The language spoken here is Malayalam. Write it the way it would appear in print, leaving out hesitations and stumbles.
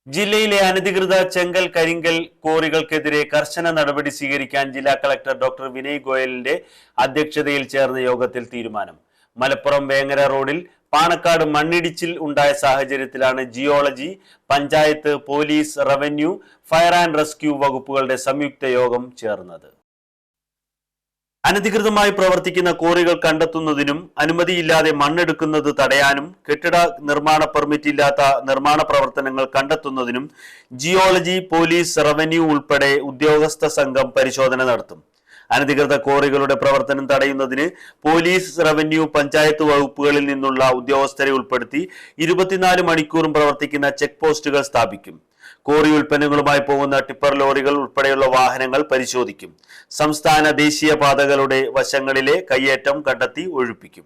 ജില്ലയിലെ അനധികൃത ചെങ്കൽ കരിങ്കൽ ക്വാറികൾക്കെതിരെ കർശന നടപടി സ്വീകരിക്കാൻ ജില്ലാ കളക്ടർ ഡോക്ടർ വിനയ് ഗോയലിന്റെ അധ്യക്ഷതയിൽ ചേർന്ന യോഗത്തിൽ തീരുമാനം. മലപ്പുറം വേങ്ങര റോഡിൽ പാണക്കാട് മണ്ണിടിച്ചിൽ ഉണ്ടായ സാഹചര്യത്തിലാണ് geology, panchayat, police, revenue, fire and rescue വകുപ്പുകളുടെ സംയുക്ത യോഗം ചേർന്നത്. അനധികൃതമായി പ്രവർത്തിക്കുന്ന ക്വാറികൾ കണ്ടെത്തുന്നതിനും അനുമതിയില്ലാതെ മണ്ണെടുക്കുന്നത് തടയാനും കെട്ടിട നിർമ്മാണ പെർമിറ്റ് ഇല്ലാത്ത നിർമ്മാണ പ്രവർത്തനങ്ങൾ കണ്ടെത്തുന്നതിനും ജിയോളജി, പോലീസ്, റവന്യൂ ഉൾപ്പെടെ ഉദ്യോഗസ്ഥ സംഘം പരിശോധന നടത്തും. അനധികൃത ക്വാറികളുടെ പ്രവർത്തനം തടയുന്നതിന് പോലീസ്, റവന്യൂ, പഞ്ചായത്ത് വകുപ്പുകളിൽ നിന്നുള്ള ഉദ്യോഗസ്ഥരെ ഉൾപ്പെടുത്തി 24 മണിക്കൂറും പ്രവർത്തിക്കുന്ന ചെക്ക് പോസ്റ്റുകൾ സ്ഥാപിക്കും. ക്വാറി ഉൽപ്പന്നങ്ങളുമായി പോകുന്ന ടിപ്പർ ലോറികൾ ഉൾപ്പെടെയുള്ള വാഹനങ്ങൾ പരിശോധിക്കും. സംസ്ഥാന ദേശീയ പാതകളുടെ വശങ്ങളിലെ കയ്യേറ്റം കണ്ടെത്തി ഒഴിപ്പിക്കും.